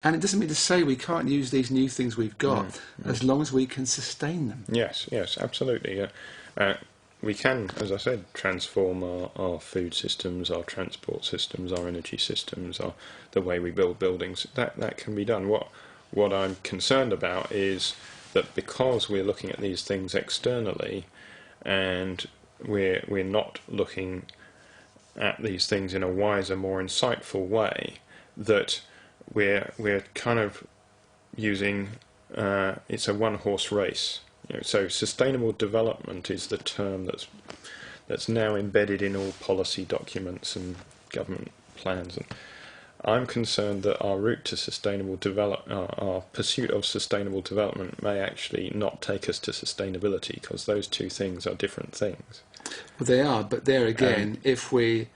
And it doesn't mean to say we can't use these new things we've got as long as we can sustain them. Yes, absolutely. We can, as I said, transform our food systems, our transport systems, our energy systems, the way we build buildings. That can be done. What I'm concerned about is that because we're looking at these things externally, and we're not looking at these things in a wiser, more insightful way, that we're kind of using it's a one-horse race. So sustainable development is the term that's now embedded in all policy documents and government plans. And I'm concerned that our route to sustainable our pursuit of sustainable development may actually not take us to sustainability, because those two things are different things. Well, they are, but there again, if we're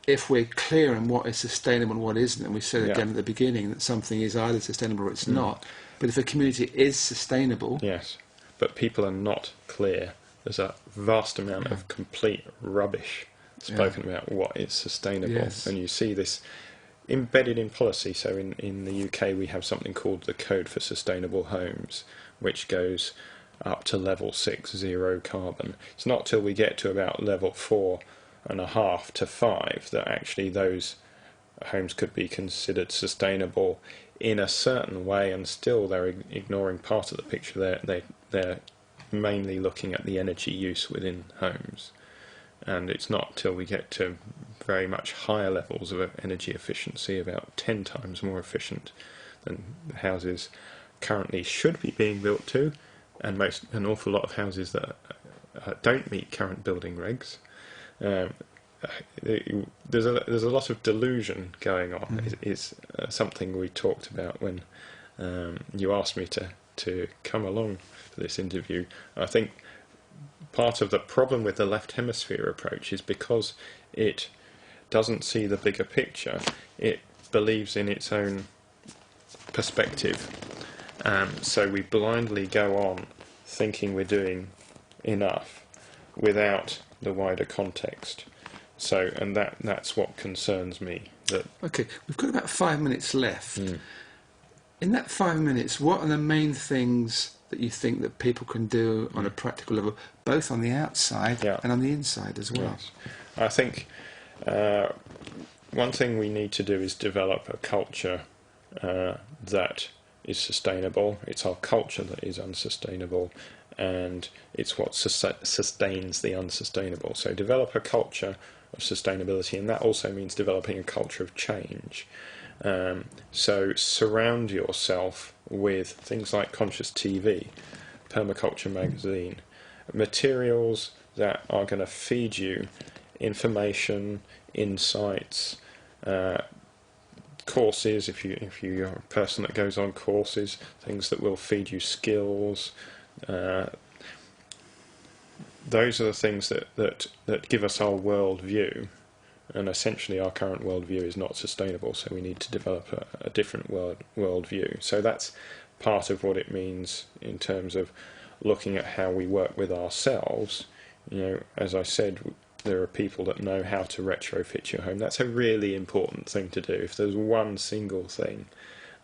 clear on what is sustainable and what isn't, and we said again at the beginning that something is either sustainable or it's not, but if a community is sustainable... Yes, but people are not clear. There's a vast amount of complete rubbish spoken about what is sustainable, and you see this embedded in policy. So in the UK we have something called the Code for Sustainable Homes, which goes up to level 6, 0 carbon. It's not till we get to about level 4.5 to 5 that actually those homes could be considered sustainable in a certain way, and still they're ignoring part of the picture. They're mainly looking at the energy use within homes, and it's not till we get to very much higher levels of energy efficiency, about 10 times more efficient than houses currently should be being built to, and an awful lot of houses that don't meet current building regs. There's a lot of delusion going on. Is something we talked about when you asked me to come along for this interview. I think part of the problem with the left hemisphere approach is because it doesn't see the bigger picture. It believes in its own perspective, so we blindly go on thinking we're doing enough without the wider context. So, and that's what concerns me. Okay, we've got about 5 minutes left. In that 5 minutes, what are the main things that you think that people can do on a practical level, both on the outside and on the inside as well? Yes. I think one thing we need to do is develop a culture that is sustainable. It's our culture that is unsustainable, and it's what sustains the unsustainable. So develop a culture of sustainability, and that also means developing a culture of change. So surround yourself with things like Conscious TV, Permaculture Magazine, materials that are going to feed you information, insights, courses, if you're a person that goes on courses, things that will feed you skills. Those are the things that give us our world view, and essentially our current world view is not sustainable, so we need to develop a different world view. So that's part of what it means in terms of looking at how we work with ourselves. As I said, there are people that know how to retrofit your home. That's a really important thing to do. If there's one single thing,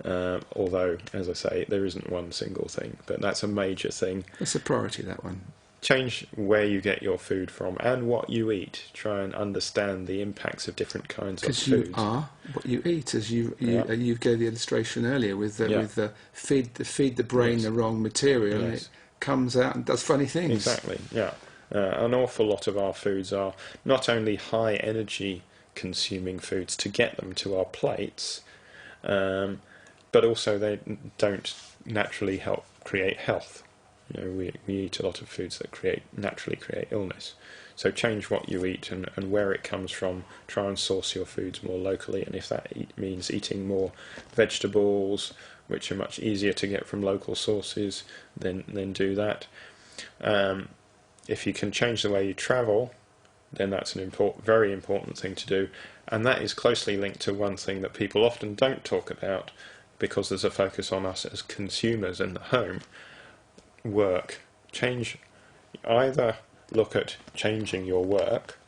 although, as I say, there isn't one single thing, but that's a major thing. It's a priority, that one. Change where you get your food from and what you eat. Try and understand the impacts of different kinds of food. Because you are what you eat, as you gave the illustration earlier with the feed the brain the wrong material, and it comes out and does funny things. Exactly. Yeah. An awful lot of our foods are not only high energy consuming foods to get them to our plates, but also they don't naturally help create health. We eat a lot of foods that naturally create illness. So change what you eat and where it comes from. Try and source your foods more locally, and if that means eating more vegetables, which are much easier to get from local sources, then do that. If you can change the way you travel, then that's an very important thing to do, and that is closely linked to one thing that people often don't talk about, because there's a focus on us as consumers in the home. Work. Either look at changing your work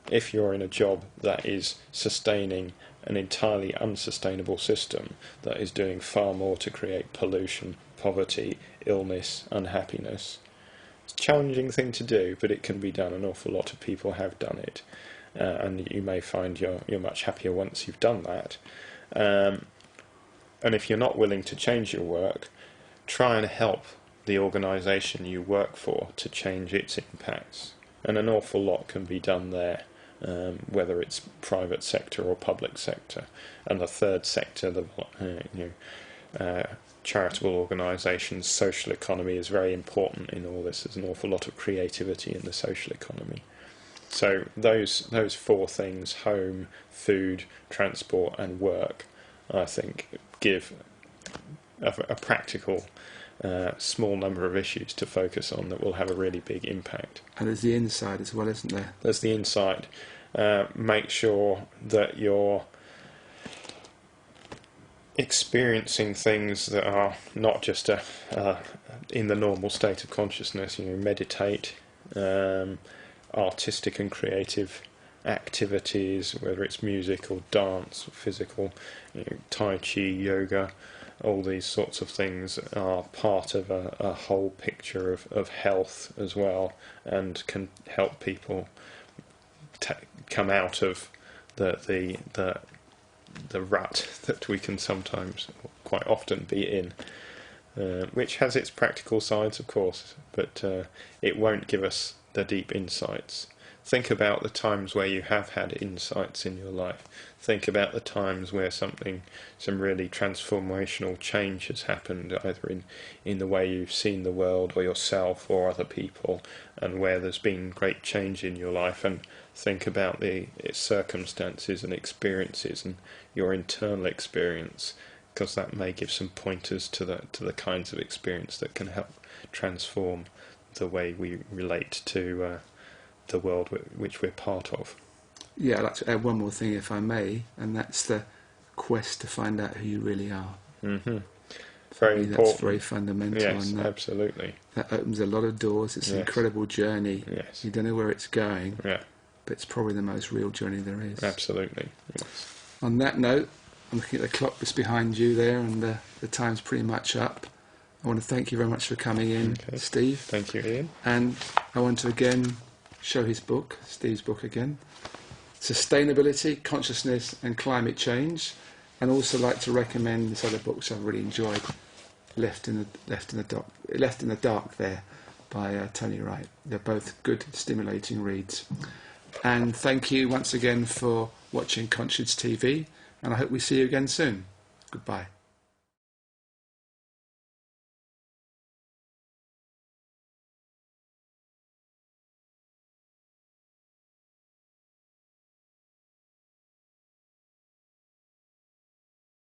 if you're in a job that is sustaining an entirely unsustainable system that is doing far more to create pollution, poverty, illness, unhappiness. It's a challenging thing to do, but it can be done. An awful lot of people have done it, and you may find you're much happier once you've done that. And if you're not willing to change your work, try and help the organisation you work for to change its impacts. And an awful lot can be done there, whether it's private sector or public sector. And the third sector, the charitable organisations, social economy is very important in all this. There's an awful lot of creativity in the social economy. So those four things, home, food, transport and work, I think give a practical small number of issues to focus on that will have a really big impact. And there's the inside as well, isn't there? There's the inside. Make sure that you're experiencing things that are not just in the normal state of consciousness. Meditate, artistic and creative activities, whether it's music or dance or physical, Tai Chi, yoga. All these sorts of things are part of a whole picture of health as well, and can help people come out of the rut that we can sometimes, quite often, be in, which has its practical sides, of course, but it won't give us the deep insights. Think about the times where you have had insights in your life. Think about the times where some really transformational change has happened, either in the way you've seen the world or yourself or other people, and where there's been great change in your life, and think about its circumstances and experiences and your internal experience, because that may give some pointers to the kinds of experience that can help transform the way we relate to the world which we're part of. Yeah, I'd like to add one more thing, if I may, and that's the quest to find out who you really are. Mm-hmm. Very important. That's very fundamental. Yes, and absolutely. That opens a lot of doors. It's an incredible journey. Yes. You don't know where it's going, but it's probably the most real journey there is. Absolutely. Yes. On that note, I'm looking at the clock that's behind you there, and the time's pretty much up. I want to thank you very much for coming in, Steve. Thank you, Ian. And I want to again show his book, Steve's book again, Sustainability, Consciousness and Climate Change, and also like to recommend this other books I've really enjoyed, Left in the Dark there by Tony Wright. They're both good, stimulating reads. And thank you once again for watching Conscience TV, and I hope we see you again soon. Goodbye.